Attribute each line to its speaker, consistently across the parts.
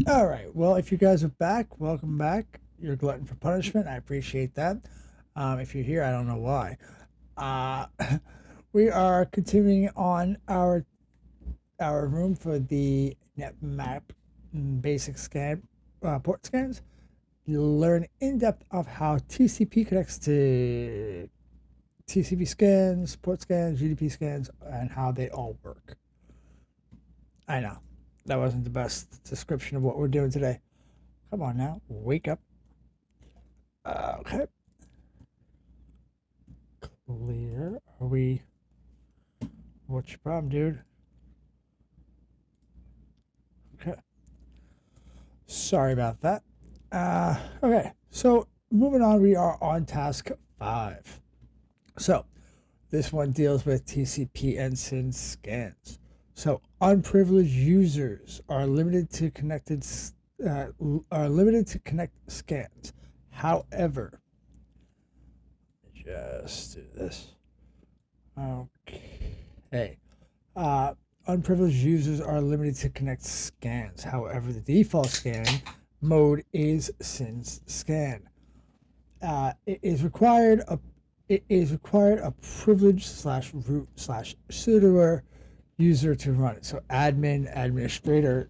Speaker 1: All right. Well, if you guys are back, welcome back. You're a glutton for punishment. I appreciate that. If you're here, I don't know why. Uh, we are continuing on our room for the Nmap basic scan port scans. You'll learn in depth of how TCP connects to TCP scans, port scans, GDP scans, and how they all work. I know that wasn't the best description of what we're doing today. Come on now, wake up. Okay, clear. Are we? What's your problem, dude? Okay. Sorry about that. Okay, so moving on, we are on task 5. So this one deals with TCP and SYN scans. So unprivileged users are limited to uh, connect scans. However, just do this. Okay. Uh, Unprivileged users are limited to connect scans. However, the default scan mode is SYN scan. It is required a privileged slash root slash sudoer user to run it. So admin, administrator,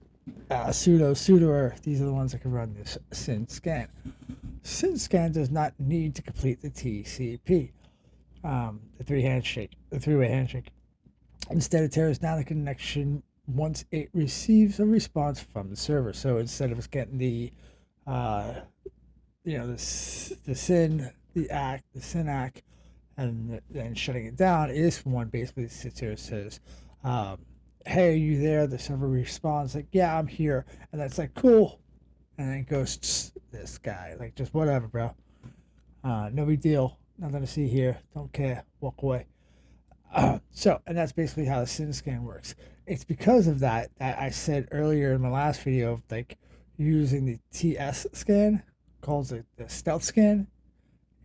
Speaker 1: sudoer. These are the ones that can run this SYN scan. SYN scan does not need to complete the TCP, the three-way handshake. Instead, it tears down the connection once it receives a response from the server. So instead of us getting the SYN, the SYNAC, and then shutting it down, this one basically sits here and says, hey, are you there? The server responds like, yeah, I'm here. And that's like, cool. And then it goes, this guy, like, just whatever, bro. No big deal. Nothing to see here. Don't care. Walk away. And that's basically how the SYN scan works. It's because of that I said earlier in my last video of like using the TS scan, calls it the stealth scan,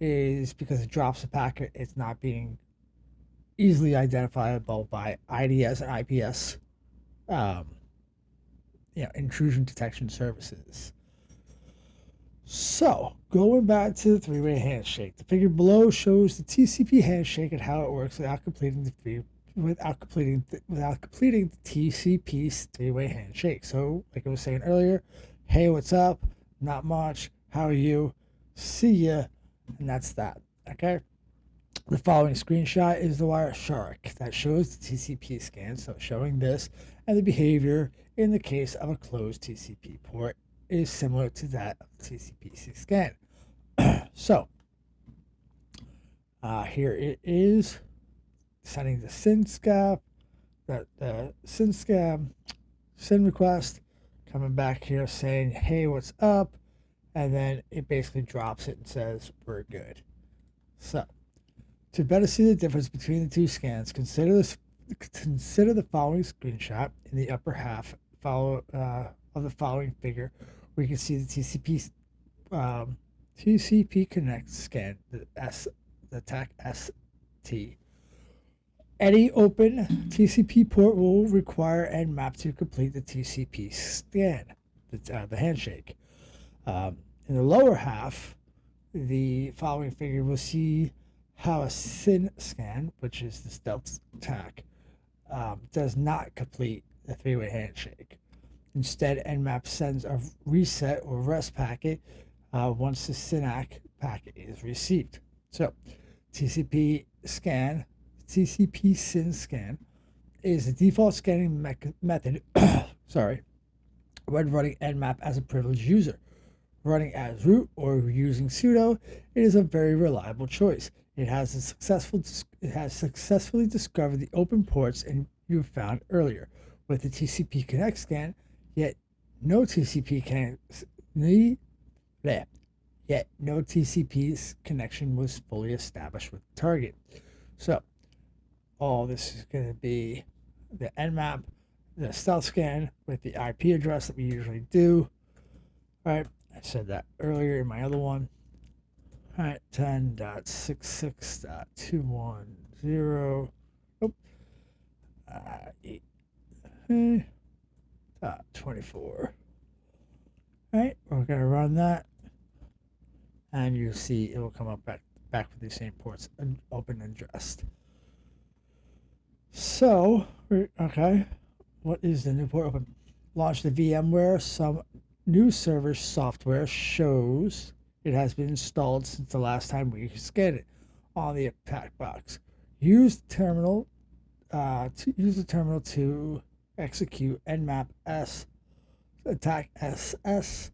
Speaker 1: is because it drops a packet. It's not being easily identifiable by IDS and IPS, um, intrusion detection services. So, going back to the three-way handshake, the figure below shows the TCP handshake and how it works without completing the TCP's three-way handshake. So, like I was saying earlier, hey, what's up? Not much. How are you? See ya. And that's that. Okay. The following screenshot is the Wireshark that shows the TCP scan. So, showing this and the behavior in the case of a closed TCP port is similar to that of the TCP scan. So, here it is, sending the SYN scab, the SYN scab, SYN request, coming back here saying, hey, what's up? And then it basically drops it and says, we're good. So, to better see the difference between the two scans, consider the following screenshot in the upper half of the following figure. We can see the TCP connect scan, the TAC ST. Any open TCP port will require Nmap to complete the TCP scan, the handshake. In the lower half, the following figure will see how a SYN scan, which is the stealth TAC, does not complete the three-way handshake. Instead, Nmap sends a reset or rest packet once the SYNAC packet is received. So, TCP SYN scan is the default scanning method. Sorry, when running Nmap as a privileged user. Running as root or using sudo, it is a very reliable choice. It has successfully discovered the open ports and you found earlier with the TCP connect scan. Yet no TCP connection was fully established with the target. So all this is going to be the Nmap, the stealth scan with the IP address that we usually do. All right, I said that earlier in my other one. All right, 10.66.210. Oh, 8. 24. Right, we're gonna run that, and you'll see it will come up back with these same ports open and addressed. So, okay, what is the new port open? Launch the VMware. Some new server software shows it has been installed since the last time we scanned it on the attack box. Use the terminal to execute Nmap S attack SS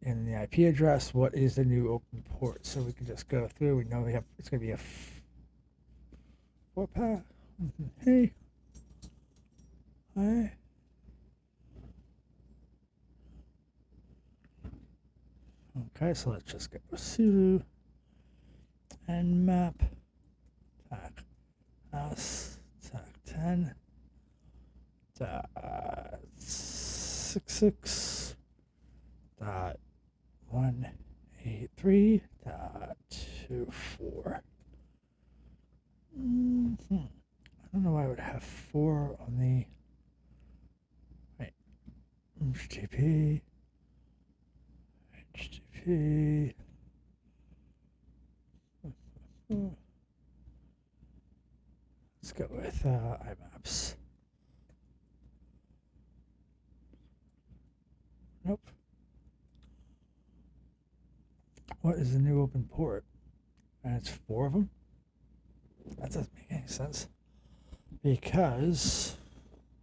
Speaker 1: and the IP address. What is the new open port? So we can just go through. We know it's going to be a 4-path. Hey. Hi. Okay, so let's just get sudo nmap attack s attack 10 .66 .183.24. I don't know why I would have 4 on the right. HTTP. Let's go with IMAPs. Nope. What is the new open port? And it's 4 of them? That doesn't make any sense. Because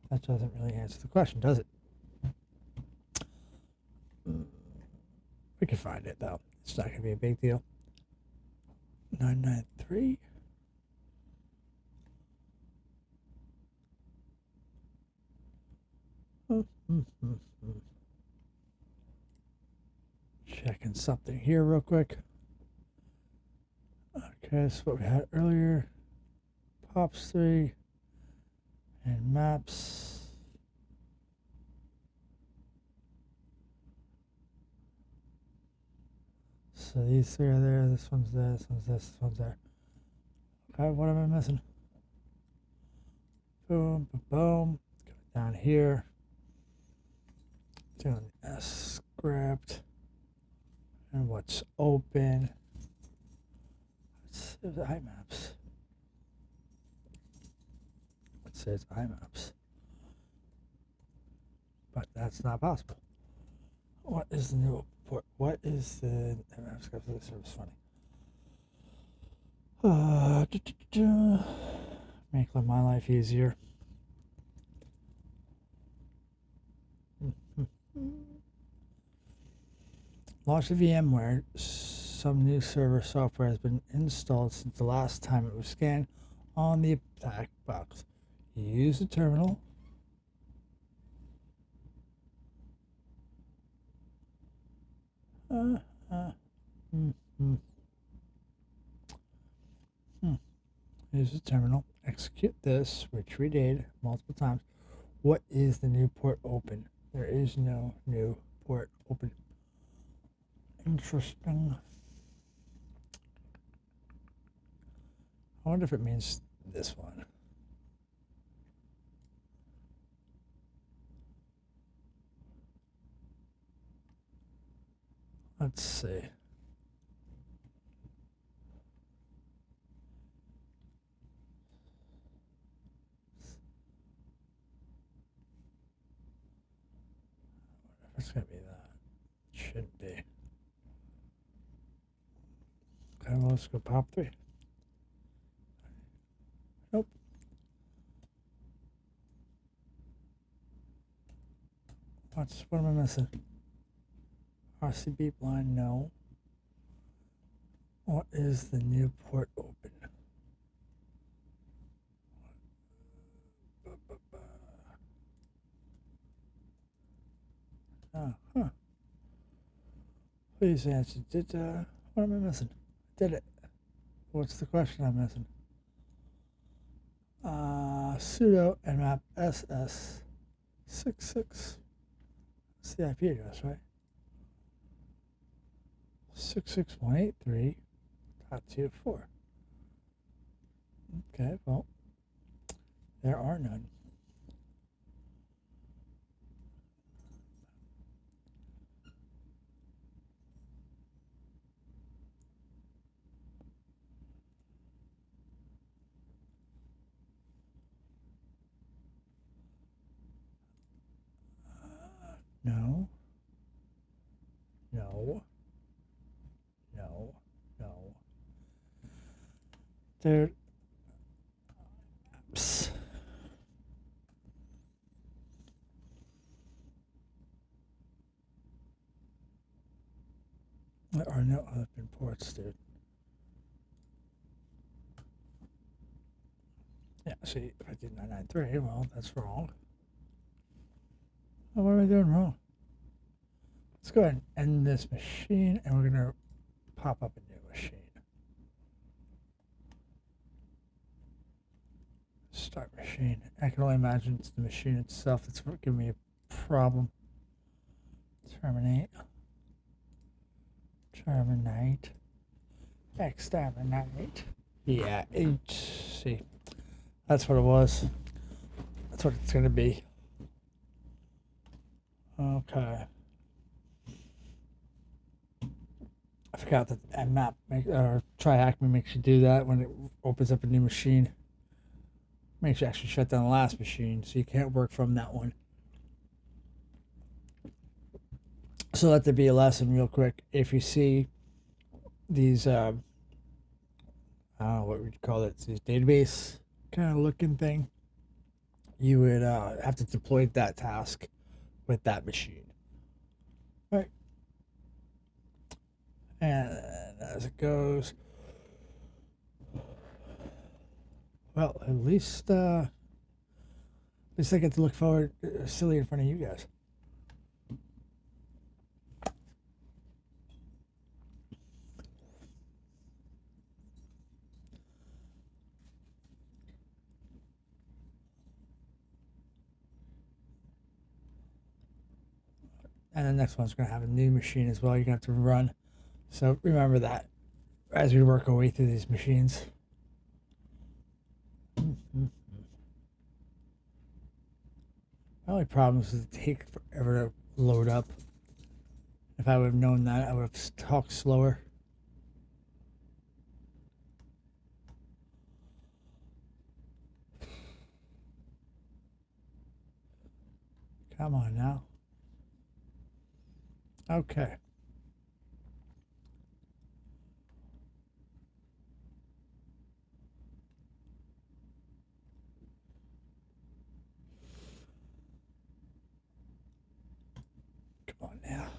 Speaker 1: that doesn't really answer the question, does it? We can find it, though. It's not going to be a big deal. 993. Checking something here real quick. Okay, so what we had earlier. Pops 3 and maps. So these 3 are there, this one's there, this one's this one's there. Okay, what am I missing? Boom, boom, boom. Down here. Doing the S script. And what's open? Let's see the IMAPs. It says IMAPs. But that's not possible. What is the new port? What is the IMAP script for the service funny? Make my life easier. Launch the VMware. Some new server software has been installed since the last time it was scanned on the attack box. Use the terminal. Use the terminal. Execute this, which we did multiple times. What is the new port open? There is no new port open. Interesting. I wonder if it means this one. Let's see. It's going to be that. It should be. Okay, well, let's go pop 3. Nope. What am I missing? RCB blind, no. What is the new port open? Please answer. What am I missing? Did it? What's the question I'm missing? Sudo nmap ss 66. That's the IP address, right? 66.183.24. Okay, well, there are none. Dude. Psst. There are no other pin ports, dude. Yeah, see, if I did 993, well, that's wrong. Oh, what am I doing wrong? Let's go ahead and end this machine, and we're going to pop up a new machine. Start machine. I can only imagine it's the machine itself that's giving me a problem. Terminate. Terminate. Exterminate. Yeah, see. That's what it was. That's what it's going to be. Okay. I forgot that Nmap or TryHackMe makes you do that when it opens up a new machine. Makes you actually shut down the last machine, so you can't work from that one. So let there be a lesson real quick. If you see these, I don't know what we'd call it, these database kind of looking thing, you would have to deploy that task with that machine. Right. And as it goes, well, at least I get to look forward silly in front of you guys. And the next one's going to have a new machine as well. You're going to have to run. So remember that as we work our way through these machines. The only problem is it takes forever to load up. If I would have known that, I would have talked slower. Come on now. Okay. Come on now.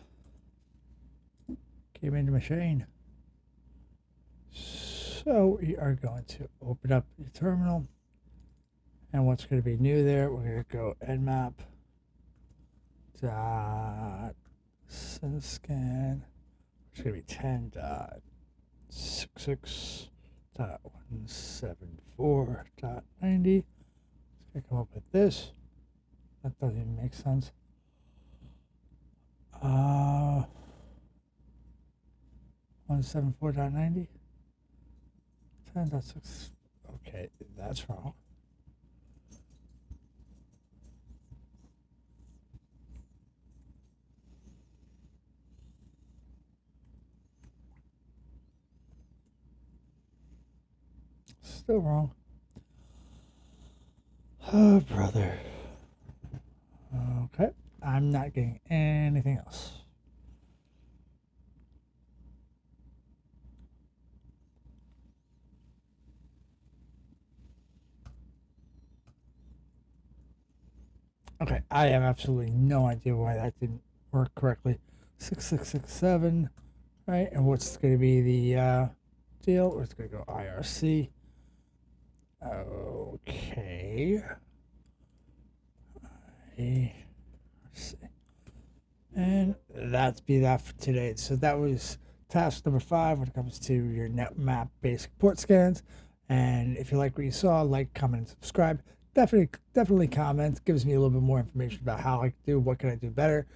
Speaker 1: Get into machine. So we are going to open up the terminal. And what's going to be new there, we're going to go Nmap dot scan, which is going to be 10.66.174.90. It's going to come up with this. That doesn't even make sense. 174.90. 10.6. Okay, that's wrong. Still wrong. Oh, brother. Okay. I'm not getting anything else. Okay. I have absolutely no idea why that didn't work correctly. 6667. Right. And what's going to be the deal? We're just going to go IRC. Okay. And that's be that for today. So that was task number 5 when it comes to your Nmap basic port scans. And if you like what you saw, like, comment, and subscribe. Definitely comment. Gives me a little bit more information about how I do, what can I do better,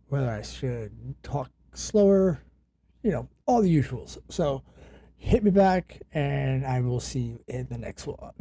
Speaker 1: whether I should talk slower, all the usuals. So hit me back, and I will see you in the next one.